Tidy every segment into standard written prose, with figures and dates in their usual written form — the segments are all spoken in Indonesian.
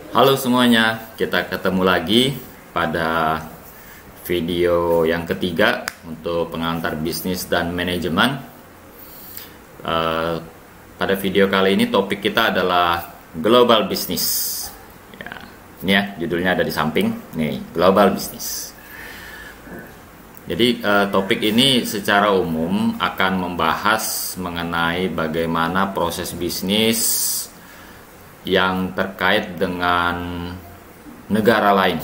Halo semuanya, kita ketemu lagi pada video yang ketiga untuk pengantar bisnis dan manajemen. Pada video kali ini topik kita adalah global business. Ya, ini ya judulnya ada di samping, nih global business. Jadi topik ini secara umum akan membahas mengenai bagaimana proses bisnis yang terkait dengan negara lain.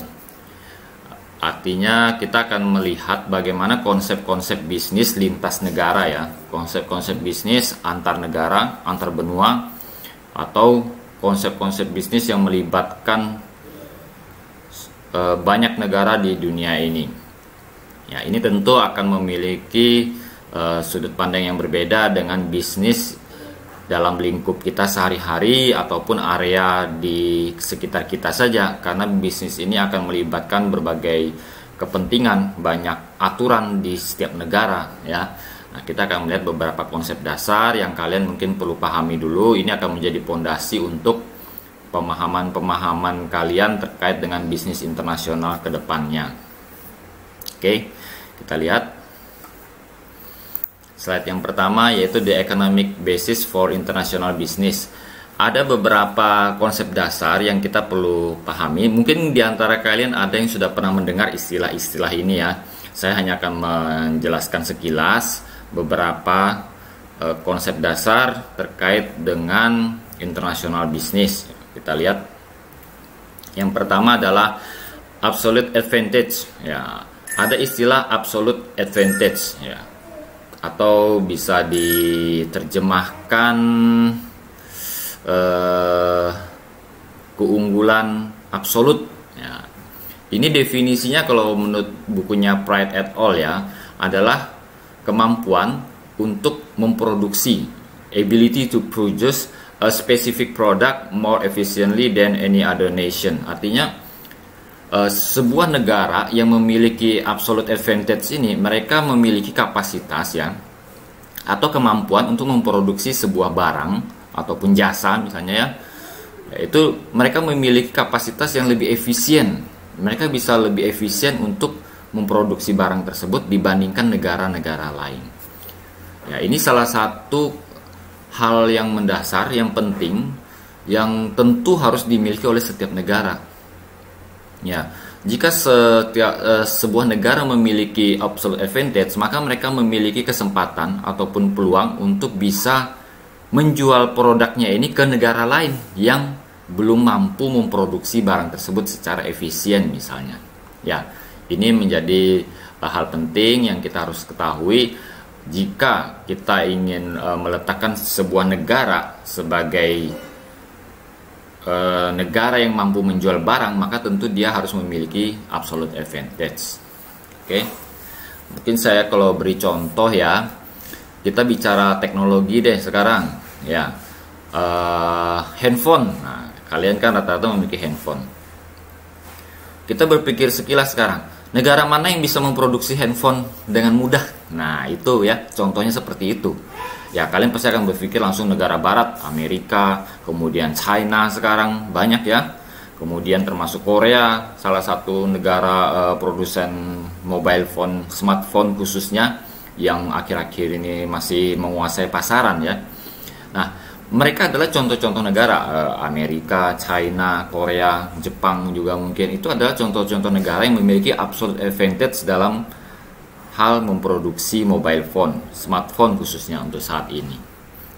Artinya kita akan melihat bagaimana konsep-konsep bisnis lintas negara ya, konsep-konsep bisnis antar negara, antar benua, atau konsep-konsep bisnis yang melibatkan banyak negara di dunia ini. Ya, ini tentu akan memiliki sudut pandang yang berbeda dengan bisnis dalam lingkup kita sehari-hari ataupun area di sekitar kita saja, karena bisnis ini akan melibatkan berbagai kepentingan, banyak aturan di setiap negara ya. Nah, kita akan melihat beberapa konsep dasar yang kalian mungkin perlu pahami dulu. Ini akan menjadi pondasi untuk pemahaman-pemahaman kalian terkait dengan bisnis internasional ke depannya. Oke, kita lihat slide yang pertama, yaitu the economic basis for international business. Ada beberapa konsep dasar yang kita perlu pahami. Mungkin di antara kalian ada yang sudah pernah mendengar istilah-istilah ini ya. Saya hanya akan menjelaskan sekilas beberapa konsep dasar terkait dengan international business. Kita lihat. Yang pertama adalah absolute advantage ya. Ada istilah absolute advantage ya, atau bisa diterjemahkan keunggulan absolut ya. Ini definisinya kalau menurut bukunya Pride et al. Ya, adalah kemampuan untuk memproduksi, ability to produce a specific product more efficiently than any other nation. Artinya sebuah negara yang memiliki absolute advantage ini, mereka memiliki kapasitas ya, atau kemampuan untuk memproduksi sebuah barang ataupun jasa misalnya ya, yaitu mereka memiliki kapasitas yang lebih efisien. Mereka bisa lebih efisien untuk memproduksi barang tersebut dibandingkan negara-negara lain ya. Ini salah satu hal yang mendasar, yang penting, yang tentu harus dimiliki oleh setiap negara. Ya, jika sebuah negara memiliki absolute advantage, maka mereka memiliki kesempatan ataupun peluang untuk bisa menjual produknya ini ke negara lain yang belum mampu memproduksi barang tersebut secara efisien misalnya. Ya, ini menjadi hal penting yang kita harus ketahui jika kita ingin meletakkan sebuah negara sebagai negara yang mampu menjual barang, maka tentu dia harus memiliki absolute advantage. Oke, mungkin saya kalau beri contoh ya, kita bicara teknologi deh sekarang ya. Handphone, nah kalian kan rata-rata memiliki handphone. Kita berpikir sekilas sekarang, negara mana yang bisa memproduksi handphone dengan mudah? Nah itu ya, contohnya seperti itu. Ya, kalian pasti akan berpikir langsung negara barat, Amerika, kemudian China sekarang banyak ya. Kemudian termasuk Korea, salah satu negara produsen mobile phone, smartphone khususnya, yang akhir-akhir ini masih menguasai pasaran ya. Nah, mereka adalah contoh-contoh negara, Amerika, China, Korea, Jepang juga mungkin. Itu adalah contoh-contoh negara yang memiliki absolute advantage dalam hal memproduksi mobile phone, smartphone khususnya untuk saat ini.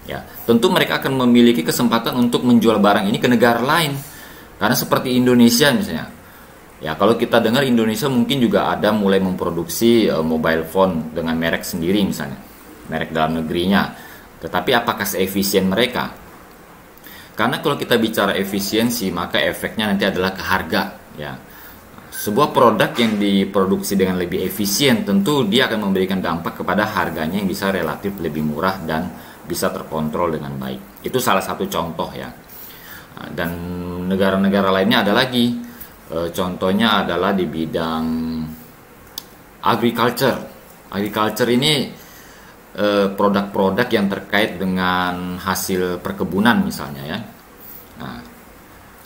Ya, tentu mereka akan memiliki kesempatan untuk menjual barang ini ke negara lain. Karena seperti Indonesia misalnya. Ya, kalau kita dengar Indonesia mungkin juga ada mulai memproduksi mobile phone dengan merek sendiri misalnya, merek dalam negerinya. Tetapi apakah seefisien mereka? Karena kalau kita bicara efisiensi, maka efeknya nanti adalah ke harga ya. Sebuah produk yang diproduksi dengan lebih efisien, tentu dia akan memberikan dampak kepada harganya yang bisa relatif lebih murah dan bisa terkontrol dengan baik. Itu salah satu contoh ya. Dan negara-negara lainnya ada lagi. Contohnya adalah di bidang agriculture. Agriculture ini produk-produk yang terkait dengan hasil perkebunan misalnya ya. Nah,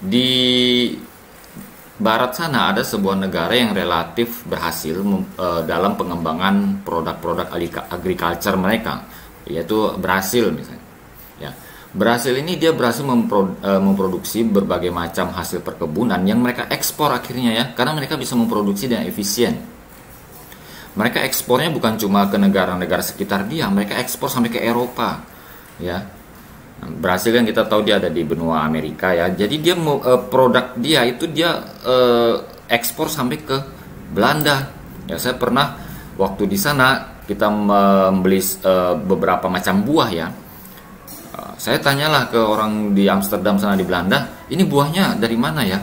Di barat sana ada sebuah negara yang relatif berhasil dalam pengembangan produk-produk agriculture mereka, yaitu Brasil misalnya. Ya, Brasil ini dia berhasil memproduksi berbagai macam hasil perkebunan yang mereka ekspor akhirnya ya, karena mereka bisa memproduksi dengan efisien. Mereka ekspornya bukan cuma ke negara-negara sekitar dia, mereka ekspor sampai ke Eropa, ya. Brasil kan kita tahu dia ada di benua Amerika ya. Jadi dia produk dia itu dia ekspor sampai ke Belanda. Ya, saya pernah waktu di sana kita membeli beberapa macam buah ya. Saya tanyalah ke orang di Amsterdam sana di Belanda, ini buahnya dari mana ya?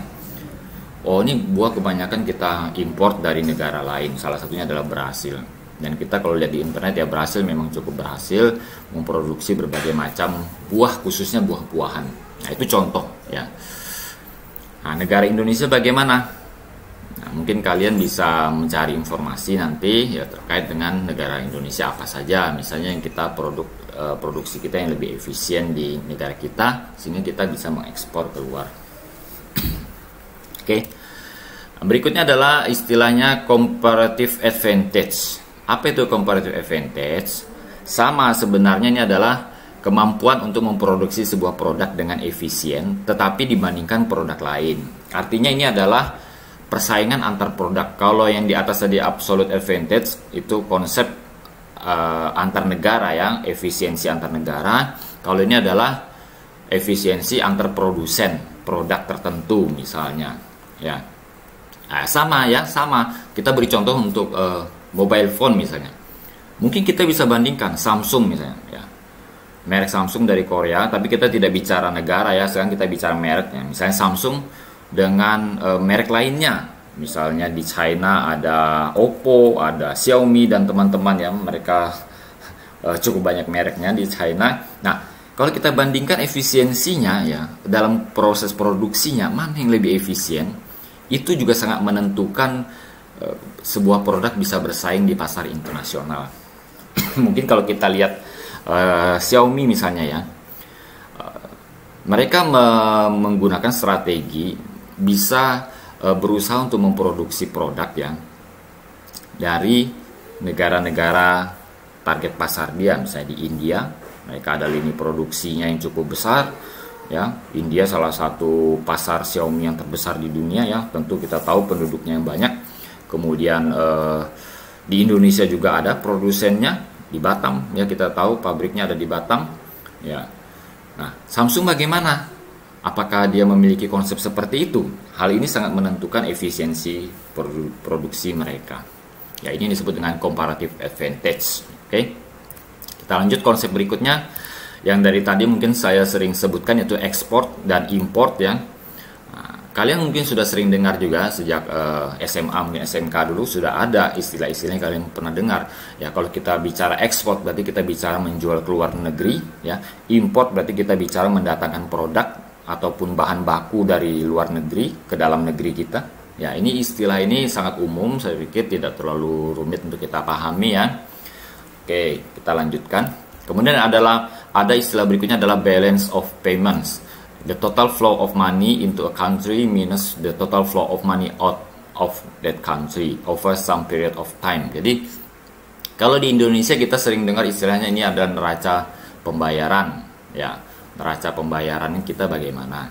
Oh, ini buah kebanyakan kita import dari negara lain. Salah satunya adalah Brasil. Dan kita kalau lihat di internet ya, Brasil memang cukup berhasil memproduksi berbagai macam buah, khususnya buah-buahan. Nah, itu contoh ya. Nah, negara Indonesia bagaimana? Nah, mungkin kalian bisa mencari informasi nanti ya terkait dengan negara Indonesia apa saja. Misalnya yang kita produksi kita yang lebih efisien di negara kita, sehingga kita bisa mengekspor keluar. Oke. Berikutnya adalah istilahnya comparative advantage. Apa itu comparative advantage? Sama sebenarnya, ini adalah kemampuan untuk memproduksi sebuah produk dengan efisien tetapi dibandingkan produk lain. Artinya ini adalah persaingan antar produk. Kalau yang di atas tadi absolute advantage itu konsep antar negara ya, efisiensi antar negara. Kalau ini adalah efisiensi antar produsen produk tertentu misalnya ya. Nah, sama. Kita beri contoh untuk mobile phone misalnya. Mungkin kita bisa bandingkan Samsung misalnya ya. Merek Samsung dari Korea, tapi kita tidak bicara negara ya, sekarang kita bicara mereknya. Misalnya Samsung dengan merek lainnya. Misalnya di China ada Oppo, ada Xiaomi dan teman-teman ya, mereka cukup banyak mereknya di China. Nah, kalau kita bandingkan efisiensinya ya, dalam proses produksinya mana yang lebih efisien, itu juga sangat menentukan sebuah produk bisa bersaing di pasar internasional. Mungkin kalau kita lihat Xiaomi misalnya ya, mereka menggunakan strategi bisa berusaha untuk memproduksi produk ya dari negara-negara target pasar dia. Misalnya di India, mereka ada lini produksinya yang cukup besar ya. India salah satu pasar Xiaomi yang terbesar di dunia ya, tentu kita tahu penduduknya yang banyak. Kemudian di Indonesia juga ada produsennya di Batam ya, kita tahu pabriknya ada di Batam ya. Nah, Samsung bagaimana? Apakah dia memiliki konsep seperti itu? Hal ini sangat menentukan efisiensi produksi mereka. Ya, ini disebut dengan comparative advantage. Oke. Kita lanjut konsep berikutnya yang dari tadi mungkin saya sering sebutkan, yaitu ekspor dan import ya. Kalian mungkin sudah sering dengar juga sejak SMA, mungkin SMK dulu sudah ada istilah-istilahnya kalian pernah dengar. Ya, kalau kita bicara ekspor berarti kita bicara menjual ke luar negeri ya. Import berarti kita bicara mendatangkan produk ataupun bahan baku dari luar negeri ke dalam negeri kita. Ya, ini istilah ini sangat umum, saya pikir tidak terlalu rumit untuk kita pahami ya. Oke, kita lanjutkan. Kemudian ada istilah berikutnya adalah balance of payments. The total flow of money into a country minus the total flow of money out of that country over some period of time. Jadi kalau di Indonesia kita sering dengar istilahnya ini ada neraca pembayaran ya. Neraca pembayaran kita bagaimana?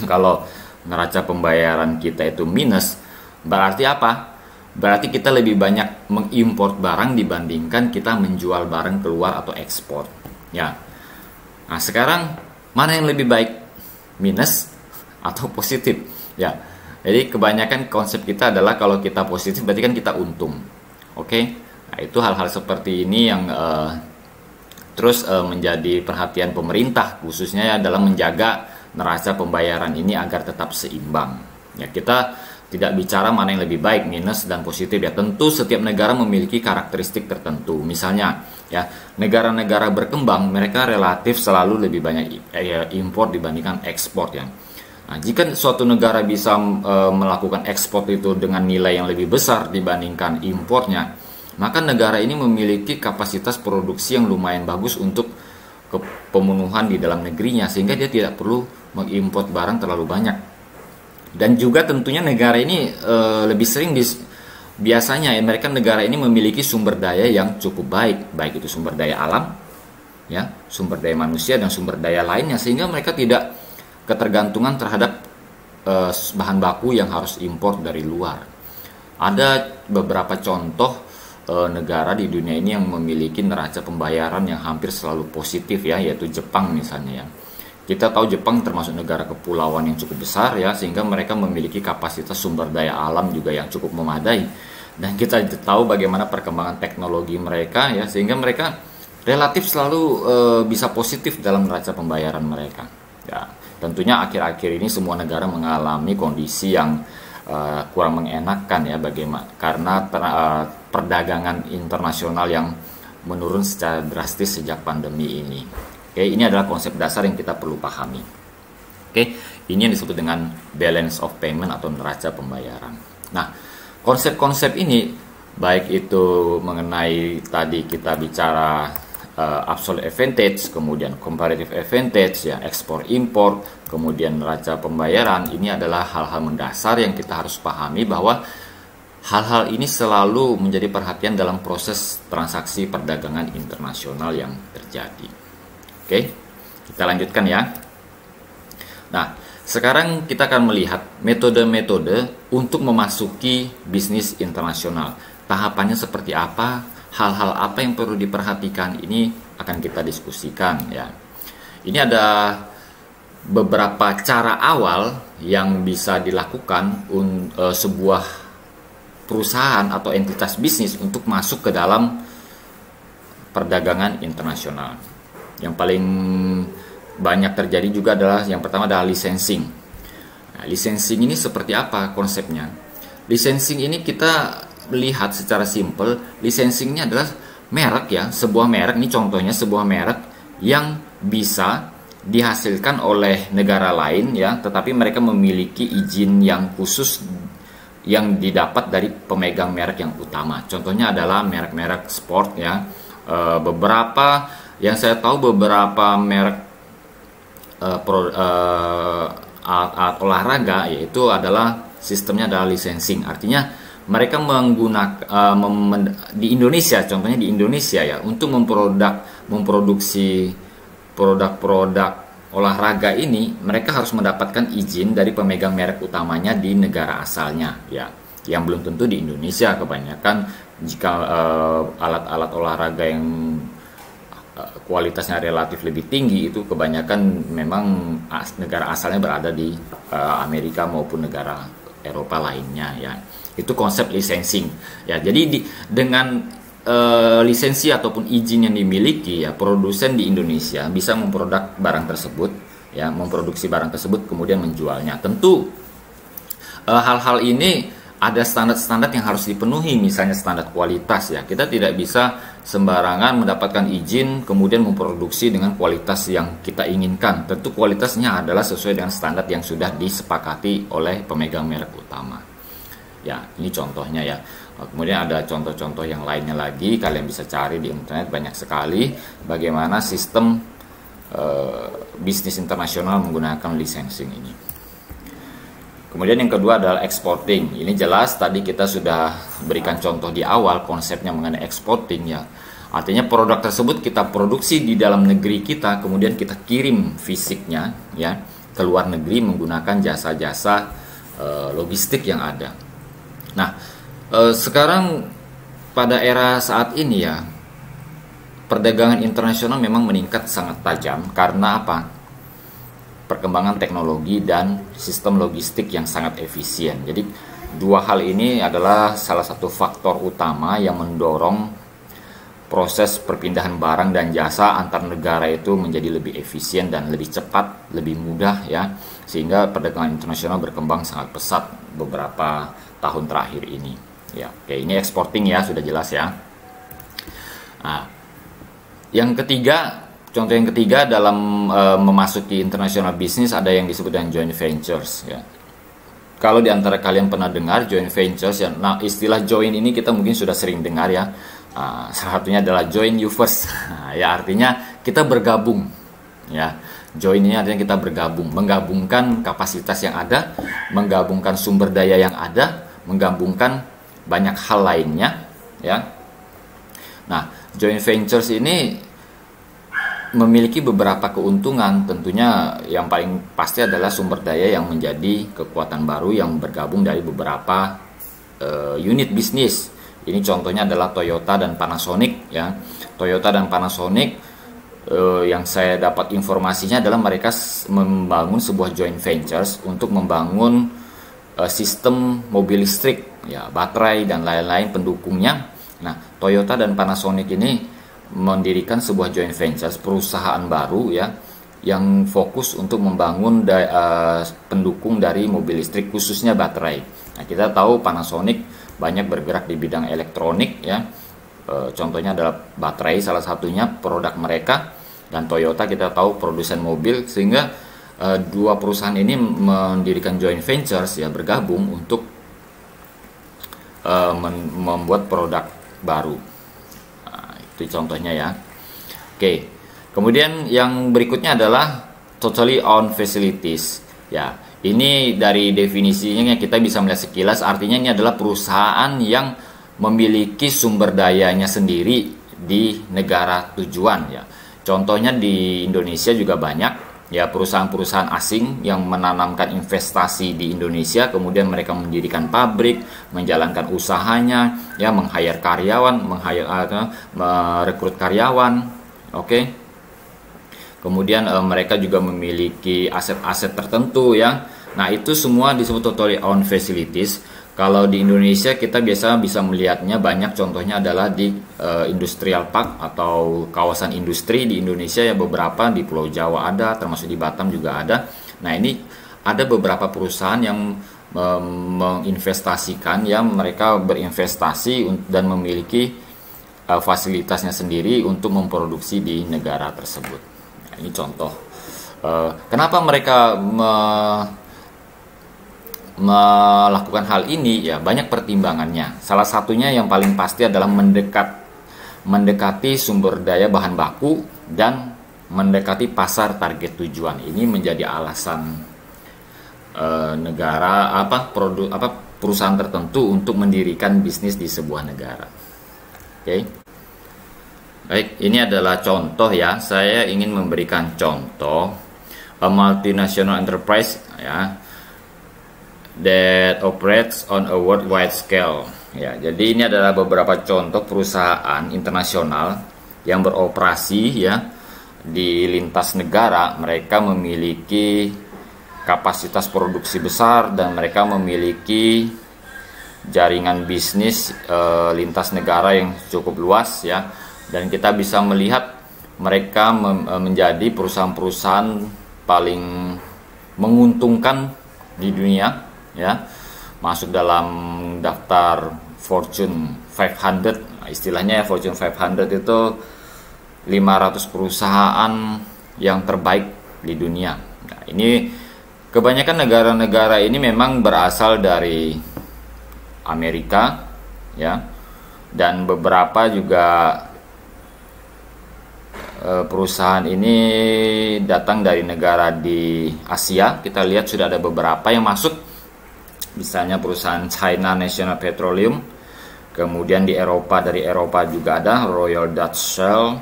Kalau neraca pembayaran kita itu minus, berarti apa? Berarti kita lebih banyak mengimpor barang dibandingkan kita menjual barang keluar atau ekspor ya. Nah, sekarang mana yang lebih baik, minus atau positif ya? Jadi kebanyakan konsep kita adalah kalau kita positif berarti kan kita untung. Oke. Nah, itu hal-hal seperti ini yang terus menjadi perhatian pemerintah khususnya ya, dalam menjaga neraca pembayaran ini agar tetap seimbang ya. Kita tidak bicara mana yang lebih baik, minus dan positif ya. Tentu setiap negara memiliki karakteristik tertentu. Misalnya ya, negara-negara berkembang mereka relatif selalu lebih banyak impor dibandingkan ekspor ya. Nah, jika suatu negara bisa melakukan ekspor itu dengan nilai yang lebih besar dibandingkan impornya, maka negara ini memiliki kapasitas produksi yang lumayan bagus untuk pemenuhan di dalam negerinya, sehingga dia tidak perlu mengimpor barang terlalu banyak. Dan juga tentunya negara ini lebih sering biasanya negara ini memiliki sumber daya yang cukup baik itu sumber daya alam, ya, sumber daya manusia dan sumber daya lainnya, sehingga mereka tidak ketergantungan terhadap bahan baku yang harus impor dari luar. Ada beberapa contoh negara di dunia ini yang memiliki neraca pembayaran yang hampir selalu positif, ya, yaitu Jepang misalnya, ya. Kita tahu Jepang termasuk negara kepulauan yang cukup besar, ya, sehingga mereka memiliki kapasitas sumber daya alam juga yang cukup memadai. Dan kita tahu bagaimana perkembangan teknologi mereka, ya, sehingga mereka relatif selalu bisa positif dalam neraca pembayaran mereka. Ya, tentunya akhir-akhir ini semua negara mengalami kondisi yang kurang mengenakan, ya, karena perdagangan internasional yang menurun secara drastis sejak pandemi ini. Oke, ini adalah konsep dasar yang kita perlu pahami. Oke, ini yang disebut dengan balance of payment atau neraca pembayaran. Nah, konsep-konsep ini baik itu mengenai tadi kita bicara absolute advantage, kemudian comparative advantage, ya, ekspor impor, kemudian neraca pembayaran, ini adalah hal-hal mendasar yang kita harus pahami bahwa hal-hal ini selalu menjadi perhatian dalam proses transaksi perdagangan internasional yang terjadi. Oke, kita lanjutkan, ya. Nah, sekarang kita akan melihat metode-metode untuk memasuki bisnis internasional. Tahapannya seperti apa, hal-hal apa yang perlu diperhatikan, ini akan kita diskusikan, ya. Ini ada beberapa cara awal yang bisa dilakukan sebuah perusahaan atau entitas bisnis untuk masuk ke dalam perdagangan internasional. Yang paling banyak terjadi juga adalah yang pertama adalah licensing. Nah, licensing ini seperti apa konsepnya? Licensing ini kita melihat secara simpel, licensingnya adalah merek, ya, sebuah merek. Ini contohnya sebuah merek yang bisa dihasilkan oleh negara lain, ya, tetapi mereka memiliki izin yang khusus yang didapat dari pemegang merek yang utama. Contohnya adalah merek-merek sport, ya. Beberapa yang saya tahu beberapa merek alat olahraga, yaitu adalah sistemnya adalah licensing. Artinya mereka menggunakan di Indonesia, contohnya di Indonesia, ya, untuk memproduksi produk-produk olahraga ini, mereka harus mendapatkan izin dari pemegang merek utamanya di negara asalnya, ya, yang belum tentu di Indonesia. Kebanyakan jika alat-alat olahraga yang kualitasnya relatif lebih tinggi, itu kebanyakan memang negara asalnya berada di Amerika maupun negara Eropa lainnya, ya. Itu konsep licensing, ya. Jadi dengan lisensi ataupun izin yang dimiliki, ya, produsen di Indonesia bisa memproduksi barang tersebut, ya, memproduksi barang tersebut kemudian menjualnya. Tentu hal-hal ini ada standar-standar yang harus dipenuhi, misalnya standar kualitas, ya. Kita tidak bisa sembarangan mendapatkan izin kemudian memproduksi dengan kualitas yang kita inginkan. Tentu kualitasnya adalah sesuai dengan standar yang sudah disepakati oleh pemegang merek utama. Ya, ini contohnya, ya. Kemudian ada contoh-contoh yang lainnya lagi, kalian bisa cari di internet, banyak sekali bagaimana sistem bisnis internasional menggunakan licensing ini. Kemudian yang kedua adalah exporting. Ini jelas tadi kita sudah berikan contoh di awal konsepnya mengenai exporting, ya. Artinya produk tersebut kita produksi di dalam negeri kita, kemudian kita kirim fisiknya, ya, ke luar negeri menggunakan jasa-jasa logistik yang ada. Nah, sekarang pada era saat ini, ya, perdagangan internasional memang meningkat sangat tajam karena apa? Perkembangan teknologi dan sistem logistik yang sangat efisien. Jadi dua hal ini adalah salah satu faktor utama yang mendorong proses perpindahan barang dan jasa antar negara itu menjadi lebih efisien dan lebih cepat, lebih mudah, ya, sehingga perdagangan internasional berkembang sangat pesat beberapa tahun terakhir ini, ya. Oke, ini exporting, ya, sudah jelas, ya. Nah, contoh yang ketiga dalam memasuki international business ada yang disebut dengan joint ventures, ya. Kalau di antara kalian pernah dengar joint ventures, ya, nah istilah joint ini kita mungkin sudah sering dengar, ya. Salah satunya adalah join you first, ya, artinya kita bergabung, ya. Join ini artinya kita bergabung, menggabungkan kapasitas yang ada, menggabungkan sumber daya yang ada, menggabungkan banyak hal lainnya, ya. Nah, joint ventures ini memiliki beberapa keuntungan. Tentunya yang paling pasti adalah sumber daya yang menjadi kekuatan baru yang bergabung dari beberapa unit bisnis. Ini contohnya adalah Toyota dan Panasonic, ya. Toyota dan Panasonic, yang saya dapat informasinya adalah mereka membangun sebuah joint ventures untuk membangun sistem mobil listrik, ya, baterai dan lain-lain pendukungnya. Nah, Toyota dan Panasonic ini mendirikan sebuah joint ventures, perusahaan baru, ya, yang fokus untuk membangun pendukung dari mobil listrik, khususnya baterai. Nah, kita tahu Panasonic banyak bergerak di bidang elektronik, ya. Contohnya adalah baterai, salah satunya produk mereka, dan Toyota kita tahu produsen mobil, sehingga dua perusahaan ini mendirikan joint ventures, ya, bergabung untuk membuat produk baru. Nah, itu contohnya, ya. Oke, kemudian yang berikutnya adalah totally owned facilities, ya. Ini dari definisinya kita bisa melihat sekilas, artinya ini adalah perusahaan yang memiliki sumber dayanya sendiri di negara tujuan, ya. Contohnya di Indonesia juga banyak, ya, perusahaan-perusahaan asing yang menanamkan investasi di Indonesia, kemudian mereka mendirikan pabrik, menjalankan usahanya, ya, meng-hire karyawan, merekrut karyawan, oke. Kemudian mereka juga memiliki aset-aset tertentu, ya. Nah, itu semua disebut totally owned facilities. Kalau di Indonesia kita biasa bisa melihatnya banyak, contohnya adalah di industrial park atau kawasan industri di Indonesia, ya, beberapa di Pulau Jawa ada, termasuk di Batam juga ada. Nah, ini ada beberapa perusahaan yang menginvestasikan, ya, mereka berinvestasi dan memiliki fasilitasnya sendiri untuk memproduksi di negara tersebut. Nah, ini contoh. Kenapa mereka melakukan hal ini, ya, banyak pertimbangannya. Salah satunya yang paling pasti adalah mendekati sumber daya bahan baku dan mendekati pasar target tujuan. Ini menjadi alasan negara perusahaan tertentu untuk mendirikan bisnis di sebuah negara. Oke. Baik, ini adalah contoh, ya. Saya ingin memberikan contoh a multinational enterprise, ya, that operates on a worldwide scale, ya. Jadi ini adalah beberapa contoh perusahaan internasional yang beroperasi, ya, di lintas negara. Mereka memiliki kapasitas produksi besar dan mereka memiliki jaringan bisnis lintas negara yang cukup luas, ya. Dan kita bisa melihat mereka menjadi perusahaan-perusahaan paling menguntungkan di dunia, ya, masuk dalam daftar Fortune 500. Nah, istilahnya, ya, Fortune 500 itu 500 perusahaan yang terbaik di dunia. Nah, ini kebanyakan negara-negara ini memang berasal dari Amerika, ya, dan beberapa juga perusahaan ini datang dari negara di Asia. Kita lihat sudah ada beberapa yang masuk, misalnya perusahaan China National Petroleum. Kemudian di Eropa, dari Eropa juga ada Royal Dutch Shell.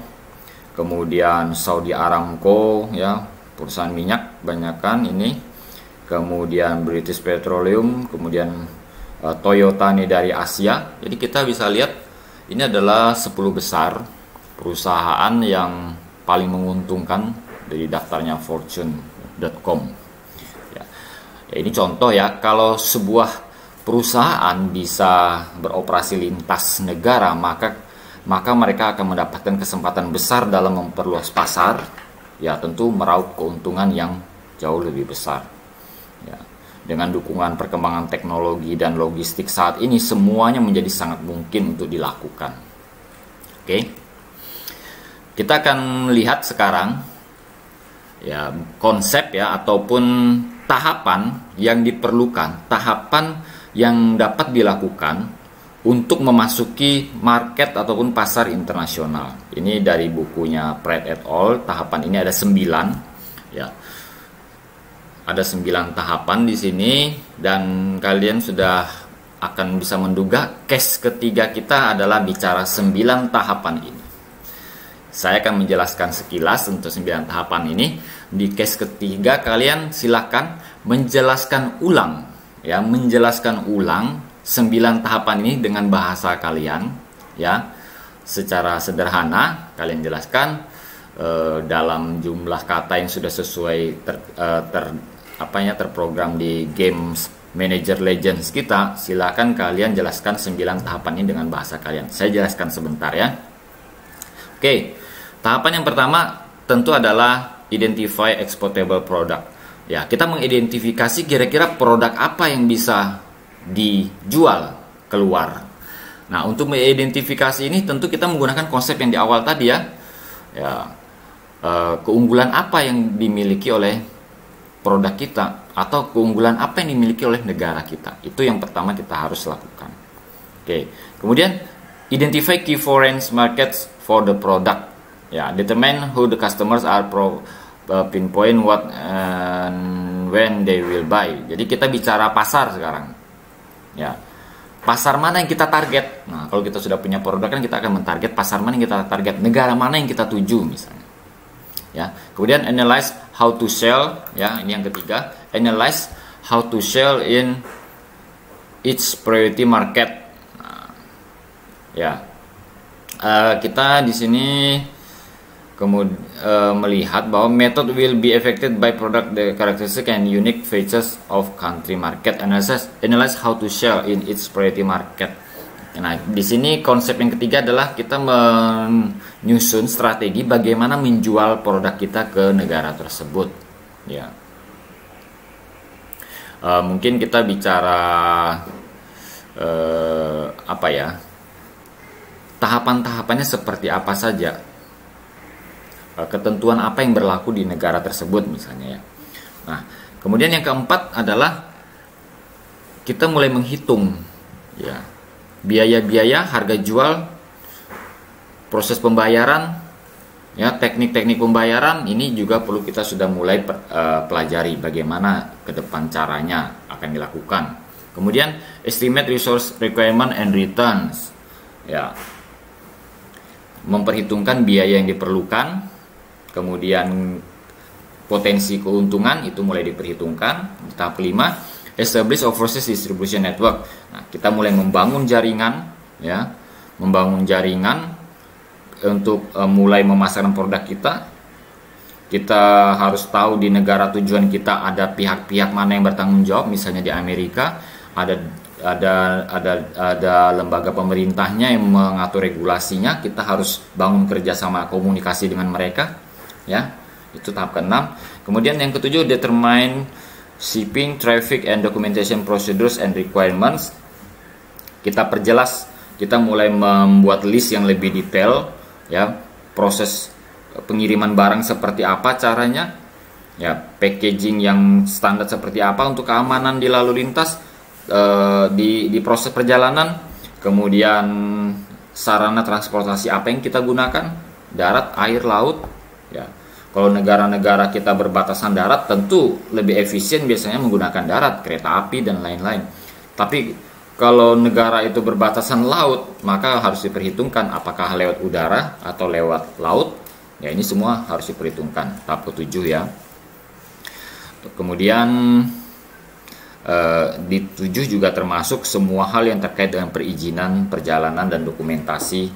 Kemudian Saudi Aramco, ya, perusahaan minyak banyakan ini. Kemudian British Petroleum, kemudian Toyota ini dari Asia. Jadi kita bisa lihat ini adalah 10 besar perusahaan yang paling menguntungkan dari daftarnya fortune.com. Ya, ini contoh, ya, kalau sebuah perusahaan bisa beroperasi lintas negara, maka mereka akan mendapatkan kesempatan besar dalam memperluas pasar, ya, tentu meraup keuntungan yang jauh lebih besar, ya. Dengan dukungan perkembangan teknologi dan logistik saat ini, semuanya menjadi sangat mungkin untuk dilakukan. Oke. Kita akan lihat sekarang, ya, konsep, ya, ataupun tahapan yang diperlukan, tahapan yang dapat dilakukan untuk memasuki market ataupun pasar internasional. Ini dari bukunya Pratt et al. Tahapan ini ada 9. Ya. Ada 9 tahapan di sini dan kalian sudah akan bisa menduga case ketiga kita adalah bicara 9 tahapan ini. Saya akan menjelaskan sekilas untuk 9 tahapan ini. Di case ketiga kalian silakan menjelaskan ulang, ya, menjelaskan ulang 9 tahapan ini dengan bahasa kalian, ya, secara sederhana. Kalian jelaskan dalam jumlah kata yang sudah sesuai terprogram di Games Manager Legends kita. Silakan kalian jelaskan 9 tahapan ini dengan bahasa kalian. Saya jelaskan sebentar ya. Oke, tahapan yang pertama tentu adalah identify exportable product. Ya, kita mengidentifikasi kira-kira produk apa yang bisa dijual keluar. Nah, untuk mengidentifikasi ini tentu kita menggunakan konsep yang di awal tadi ya. Ya, keunggulan apa yang dimiliki oleh produk kita atau keunggulan apa yang dimiliki oleh negara kita. Itu yang pertama kita harus lakukan. Oke. Kemudian identify key foreign markets for the product. Ya, determine who the customers are, pinpoint what and when they will buy. Jadi kita bicara pasar sekarang. Ya. Pasar mana yang kita target? Nah, kalau kita sudah punya produk kan kita akan mentarget pasar mana yang kita target, negara mana yang kita tuju misalnya. Ya, kemudian analyze how to sell, ya, ini yang ketiga, analyze how to sell in each priority market. Nah, ya, kita di sini melihat bahwa method will be affected by product the characteristic and unique features of country market. Analyze how to sell in each priority market. Nah, di sini konsep yang ketiga adalah kita menyusun strategi bagaimana menjual produk kita ke negara tersebut. Ya, mungkin kita bicara apa ya? Tahapan-tahapannya seperti apa saja? Ketentuan apa yang berlaku di negara tersebut misalnya ya. Nah, kemudian yang keempat adalah kita mulai menghitung ya biaya-biaya, harga jual, proses pembayaran, ya, teknik-teknik pembayaran. Ini juga perlu kita sudah mulai pelajari bagaimana ke depan caranya akan dilakukan. Kemudian estimate resource requirement and returns, ya, memperhitungkan biaya yang diperlukan, kemudian potensi keuntungan itu mulai diperhitungkan. Tahap kelima, establish overseas distribution network. Nah, kita mulai membangun jaringan, ya, membangun jaringan untuk mulai memasarkan produk kita. Kita harus tahu di negara tujuan kita ada pihak-pihak mana yang bertanggung jawab. Misalnya di Amerika ada lembaga pemerintahnya yang mengatur regulasinya. Kita harus bangun kerjasama komunikasi dengan mereka, ya. Itu tahap ke-6. Kemudian yang ke-7, determine shipping, traffic, and documentation procedures and requirements. Kita perjelas, kita mulai membuat list yang lebih detail, ya, proses pengiriman barang seperti apa caranya, ya, packaging yang standar seperti apa untuk keamanan di lalu lintas, di proses perjalanan, kemudian sarana transportasi apa yang kita gunakan, darat, air, laut, ya. Kalau negara-negara kita berbatasan darat, tentu lebih efisien biasanya menggunakan darat, kereta api, dan lain-lain. Tapi kalau negara itu berbatasan laut, maka harus diperhitungkan apakah lewat udara atau lewat laut. Ya, ini semua harus diperhitungkan. Tahap ke-7 ya. Kemudian di 7 juga termasuk semua hal yang terkait dengan perizinan perjalanan dan dokumentasi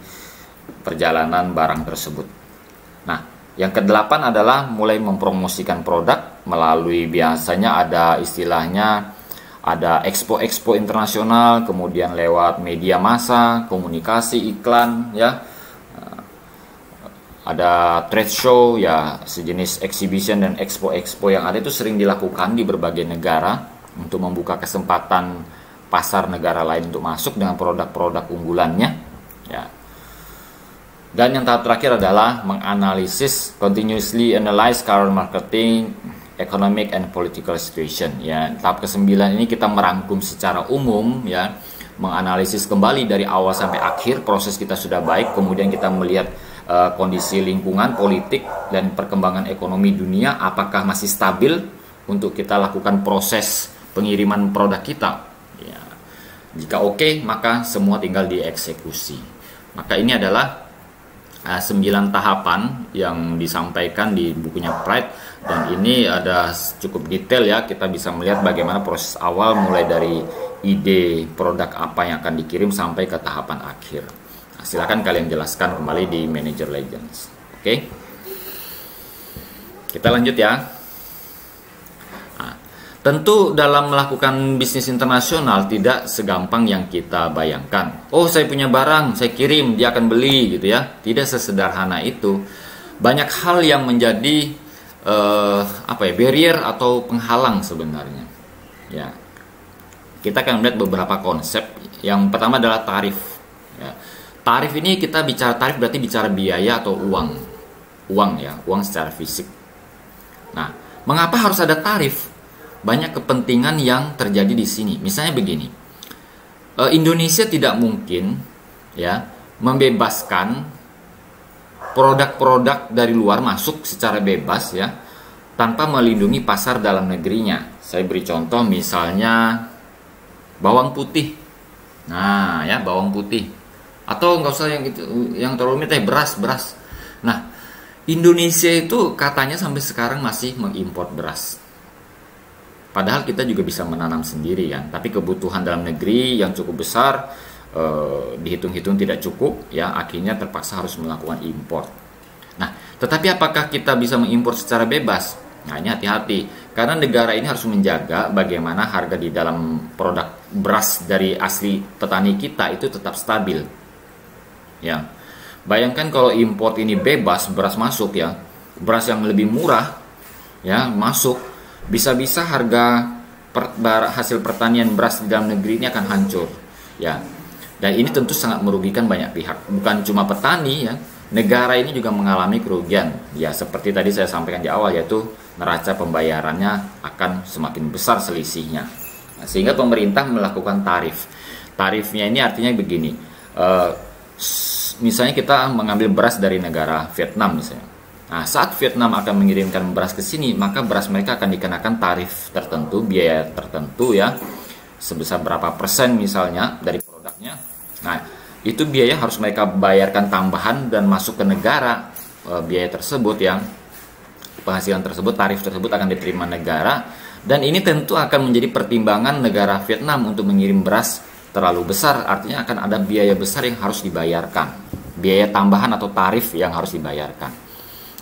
perjalanan barang tersebut. Nah, yang ke-8 adalah mulai mempromosikan produk melalui, biasanya ada istilahnya, ada expo internasional, kemudian lewat media massa, komunikasi, iklan, ya. Ada trade show, ya, sejenis exhibition dan expo yang ada itu sering dilakukan di berbagai negara untuk membuka kesempatan pasar negara lain untuk masuk dengan produk-produk unggulannya, ya. Dan yang tahap terakhir adalah menganalisis, continuously analyze current marketing, economic and political situation. Ya, tahap ke-9 ini kita merangkum secara umum, ya, menganalisis kembali dari awal sampai akhir proses kita sudah baik, kemudian kita melihat kondisi lingkungan, politik, dan perkembangan ekonomi dunia apakah masih stabil untuk kita lakukan proses pengiriman produk kita. Ya, jika oke, maka semua tinggal dieksekusi. Maka ini adalah 9 tahapan yang disampaikan di bukunya Pride, dan ini ada cukup detail ya. Kita bisa melihat bagaimana proses awal mulai dari ide produk apa yang akan dikirim sampai ke tahapan akhir. Nah, silakan kalian jelaskan kembali di Manager Legends. Oke, kita lanjut ya. Tentu dalam melakukan bisnis internasional tidak segampang yang kita bayangkan. Oh, saya punya barang, saya kirim, dia akan beli gitu ya. Tidak sesederhana itu. Banyak hal yang menjadi barrier atau penghalang sebenarnya. Ya. Kita akan melihat beberapa konsep. Yang pertama adalah tarif. Ya. Tarif ini kita bicara tarif berarti bicara biaya atau uang. Uang secara fisik. Nah, mengapa harus ada tarif? Banyak kepentingan yang terjadi di sini. Misalnya begini, Indonesia tidak mungkin ya membebaskan produk-produk dari luar masuk secara bebas ya tanpa melindungi pasar dalam negerinya. Saya beri contoh misalnya bawang putih. Nah ya, bawang putih. Atau nggak usah yang terlalu rumit, beras. Nah, Indonesia itu katanya sampai sekarang masih mengimpor beras. Padahal kita juga bisa menanam sendiri ya, tapi kebutuhan dalam negeri yang cukup besar dihitung-hitung tidak cukup ya, akhirnya terpaksa harus melakukan impor. Nah, tetapi apakah kita bisa mengimpor secara bebas? Nah, ini hati-hati karena negara ini harus menjaga bagaimana harga di dalam produk beras dari asli petani kita itu tetap stabil. Ya. Bayangkan kalau impor ini bebas, beras masuk ya, beras yang lebih murah ya masuk, bisa-bisa harga hasil pertanian beras di dalam negeri ini akan hancur ya. Dan ini tentu sangat merugikan banyak pihak, bukan cuma petani ya, negara ini juga mengalami kerugian ya, seperti tadi saya sampaikan di awal, yaitu neraca pembayarannya akan semakin besar selisihnya. Nah, sehingga pemerintah melakukan tarifnya ini artinya begini, misalnya kita mengambil beras dari negara Vietnam misalnya. Nah, saat Vietnam akan mengirimkan beras ke sini, maka beras mereka akan dikenakan tarif tertentu, biaya tertentu ya, sebesar berapa persen misalnya dari produknya. Nah, itu biaya harus mereka bayarkan tambahan dan masuk ke negara. Biaya tersebut ya, penghasilan tersebut, tarif tersebut akan diterima negara, dan ini tentu akan menjadi pertimbangan negara Vietnam untuk mengirim beras terlalu besar. Artinya akan ada biaya besar yang harus dibayarkan, biaya tambahan atau tarif yang harus dibayarkan.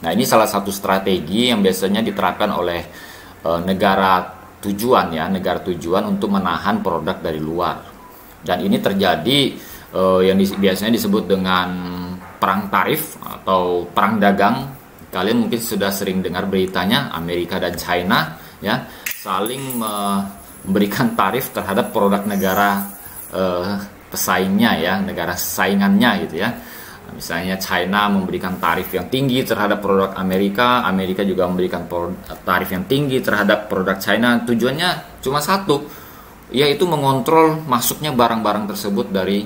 Nah, ini salah satu strategi yang biasanya diterapkan oleh negara tujuan ya, negara tujuan untuk menahan produk dari luar. Dan ini terjadi yang biasanya disebut dengan perang tarif atau perang dagang. Kalian mungkin sudah sering dengar beritanya, Amerika dan China ya saling memberikan tarif terhadap produk negara pesaingnya ya, negara saingannya gitu ya. Misalnya China memberikan tarif yang tinggi terhadap produk Amerika, Amerika juga memberikan tarif yang tinggi terhadap produk China. Tujuannya cuma satu, yaitu mengontrol masuknya barang-barang tersebut dari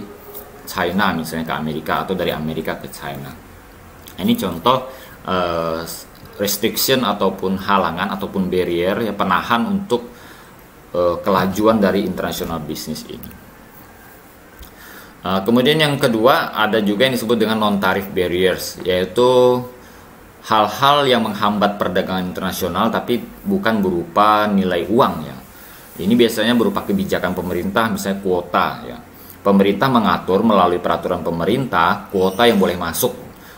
China misalnya ke Amerika atau dari Amerika ke China. Ini contoh restriction ataupun halangan ataupun barrier ya, penahan untuk kelajuan dari international business ini. Kemudian yang kedua ada juga yang disebut dengan non-tarif barriers, yaitu hal-hal yang menghambat perdagangan internasional tapi bukan berupa nilai uang ya. Ini biasanya berupa kebijakan pemerintah, misalnya kuota ya. Pemerintah mengatur melalui peraturan pemerintah kuota yang boleh masuk.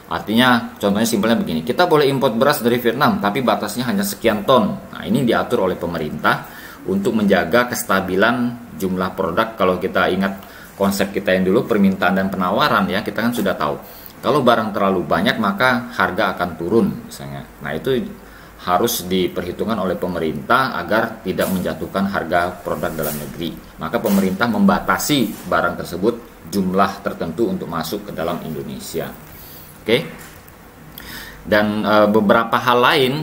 Artinya contohnya simpelnya begini, kita boleh impor beras dari Vietnam tapi batasnya hanya sekian ton. Nah, ini diatur oleh pemerintah untuk menjaga kestabilan jumlah produk. Kalau kita ingat konsep kita yang dulu, permintaan dan penawaran ya, kita kan sudah tahu kalau barang terlalu banyak maka harga akan turun misalnya. Nah, itu harus diperhitungkan oleh pemerintah agar tidak menjatuhkan harga produk dalam negeri. Maka pemerintah membatasi barang tersebut jumlah tertentu untuk masuk ke dalam Indonesia. Oke. Dan beberapa hal lain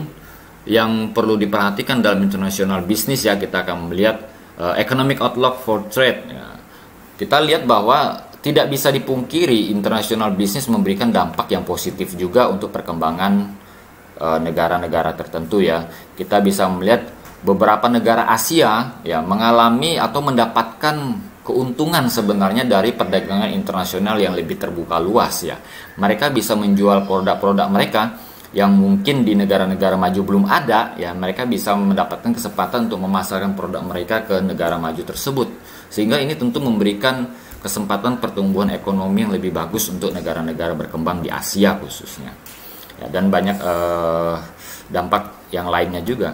yang perlu diperhatikan dalam international business ya, kita akan melihat economic outlook for trade ya. Kita lihat bahwa tidak bisa dipungkiri international business memberikan dampak yang positif juga untuk perkembangan negara-negara tertentu ya. Kita bisa melihat beberapa negara Asia ya mengalami atau mendapatkan keuntungan sebenarnya dari perdagangan internasional yang lebih terbuka luas ya. Mereka bisa menjual produk-produk mereka yang mungkin di negara-negara maju belum ada ya, mereka bisa mendapatkan kesempatan untuk memasarkan produk mereka ke negara maju tersebut. Sehingga ini tentu memberikan kesempatan pertumbuhan ekonomi yang lebih bagus untuk negara-negara berkembang di Asia khususnya. Ya, dan banyak dampak yang lainnya juga.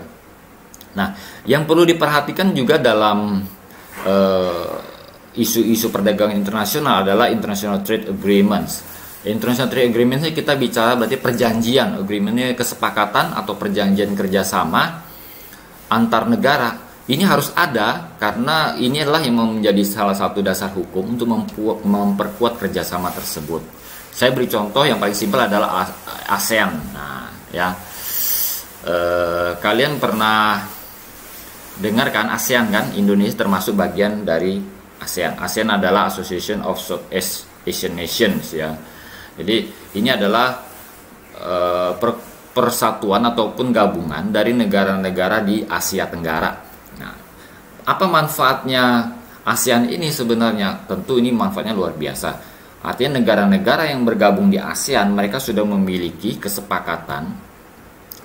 Nah, yang perlu diperhatikan juga dalam isu-isu perdagangan internasional adalah international trade agreements. International trade agreements kita bicara berarti perjanjian, agreementnya kesepakatan atau perjanjian kerjasama antar negara. Ini harus ada karena ini adalah yang menjadi salah satu dasar hukum untuk memperkuat kerjasama tersebut. Saya beri contoh yang paling simpel adalah ASEAN. Nah, ya kalian pernah dengar kan ASEAN kan? Indonesia termasuk bagian dari ASEAN. ASEAN adalah Association of Southeast Asian Nations ya. Jadi ini adalah persatuan ataupun gabungan dari negara-negara di Asia Tenggara. Nah, apa manfaatnya ASEAN ini sebenarnya? Tentu ini manfaatnya luar biasa. Artinya negara-negara yang bergabung di ASEAN mereka sudah memiliki kesepakatan,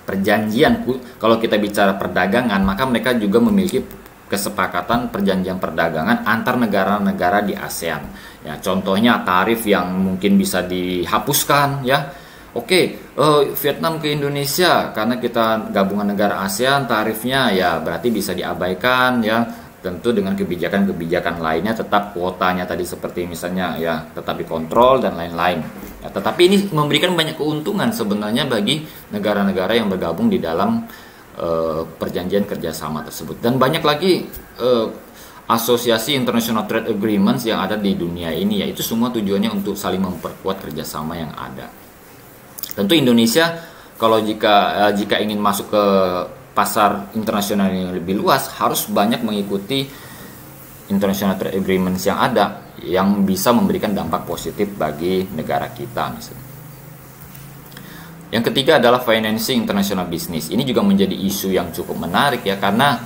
perjanjian. Kalau kita bicara perdagangan, maka mereka juga memiliki kesepakatan perjanjian perdagangan antar negara-negara di ASEAN. Ya, contohnya tarif yang mungkin bisa dihapuskan ya. Oke, Vietnam ke Indonesia karena kita gabungan negara ASEAN, tarifnya ya berarti bisa diabaikan ya. Tentu dengan kebijakan-kebijakan lainnya, tetap kuotanya tadi seperti misalnya ya tetap dikontrol dan lain-lain. Ya, tetapi ini memberikan banyak keuntungan sebenarnya bagi negara-negara yang bergabung di dalam perjanjian kerjasama tersebut. Dan banyak lagi asosiasi international trade agreements yang ada di dunia ini, yaitu semua tujuannya untuk saling memperkuat kerjasama yang ada. Tentu Indonesia kalau jika ingin masuk ke pasar internasional yang lebih luas harus banyak mengikuti international trade agreements yang ada yang bisa memberikan dampak positif bagi negara kita misalnya. Yang ketiga adalah financing international business. Ini juga menjadi isu yang cukup menarik ya, karena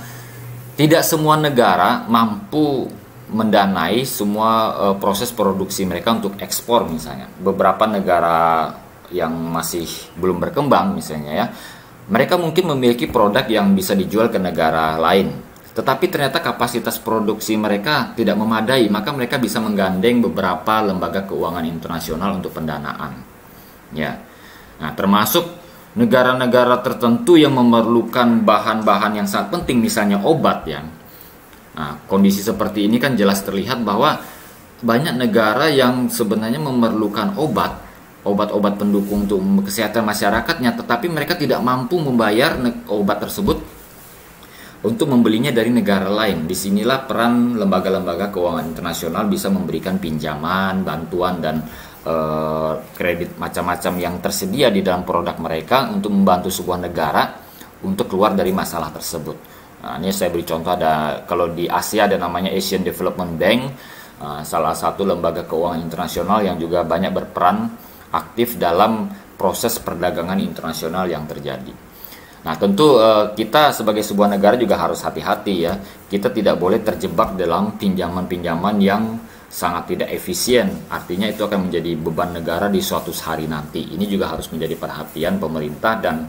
tidak semua negara mampu mendanai semua proses produksi mereka untuk ekspor misalnya. Beberapa negara yang masih belum berkembang misalnya ya, mereka mungkin memiliki produk yang bisa dijual ke negara lain. Tetapi ternyata kapasitas produksi mereka tidak memadai, maka mereka bisa menggandeng beberapa lembaga keuangan internasional untuk pendanaan. Ya. Nah, termasuk negara-negara tertentu yang memerlukan bahan-bahan yang sangat penting, misalnya obat ya. Nah, kondisi seperti ini kan jelas terlihat bahwa banyak negara yang sebenarnya memerlukan obat-obat pendukung untuk kesehatan masyarakatnya, tetapi mereka tidak mampu membayar obat tersebut untuk membelinya dari negara lain. Disinilah peran lembaga-lembaga keuangan internasional bisa memberikan pinjaman, bantuan, dan kredit macam-macam yang tersedia di dalam produk mereka untuk membantu sebuah negara untuk keluar dari masalah tersebut. Nah, ini saya beri contoh, ada kalau di Asia ada namanya Asian Development Bank, salah satu lembaga keuangan internasional yang juga banyak berperan aktif dalam proses perdagangan internasional yang terjadi. Nah, tentu kita sebagai sebuah negara juga harus hati-hati ya. Kita tidak boleh terjebak dalam pinjaman-pinjaman yang sangat tidak efisien. Artinya itu akan menjadi beban negara di suatu hari nanti. Ini juga harus menjadi perhatian pemerintah, dan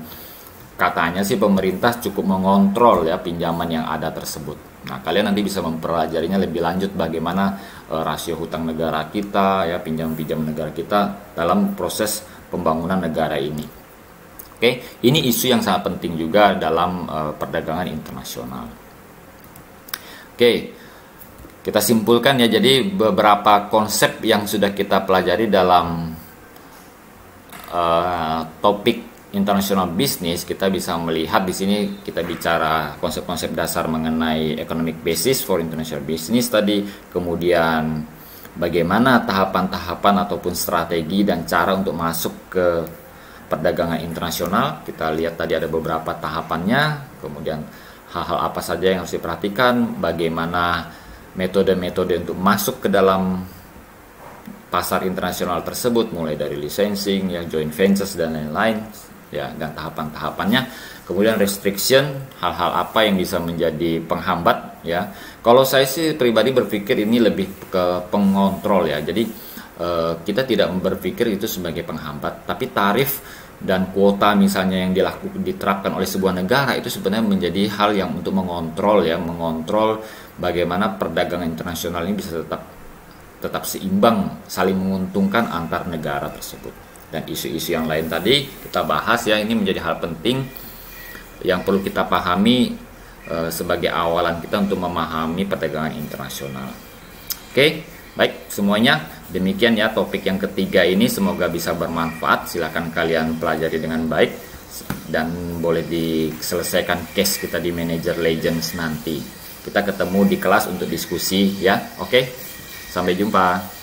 katanya sih pemerintah cukup mengontrol ya pinjaman yang ada tersebut. Nah, kalian nanti bisa mempelajarinya lebih lanjut bagaimana rasio hutang negara kita ya, pinjam-pinjam negara kita dalam proses pembangunan negara ini. Oke, ini isu yang sangat penting juga dalam perdagangan internasional. Oke, kita simpulkan ya, jadi beberapa konsep yang sudah kita pelajari dalam topik international business, kita bisa melihat di sini kita bicara konsep-konsep dasar mengenai economic basis for international business tadi, kemudian bagaimana tahapan-tahapan ataupun strategi dan cara untuk masuk ke perdagangan internasional. Kita lihat tadi ada beberapa tahapannya, kemudian hal-hal apa saja yang harus diperhatikan, bagaimana metode-metode untuk masuk ke dalam pasar internasional tersebut, mulai dari licensing, ya, joint ventures dan lain-lain, ya, dan tahapan-tahapannya. Kemudian restriction, hal-hal apa yang bisa menjadi penghambat, ya. Kalau saya sih pribadi berpikir ini lebih ke pengontrol, ya. Jadi kita tidak berpikir itu sebagai penghambat, tapi tarif dan kuota misalnya yang diterapkan oleh sebuah negara itu sebenarnya menjadi hal yang untuk mengontrol, ya, mengontrol bagaimana perdagangan internasional ini bisa tetap seimbang, saling menguntungkan antar negara tersebut. Dan isu-isu yang lain tadi kita bahas, ya, ini menjadi hal penting yang perlu kita pahami sebagai awalan kita untuk memahami perdagangan internasional. Oke, baik semuanya, demikian ya topik yang ketiga ini, semoga bisa bermanfaat. Silakan kalian pelajari dengan baik dan boleh diselesaikan case kita di Manager Legends nanti. Kita ketemu di kelas untuk diskusi, ya. Oke, sampai jumpa.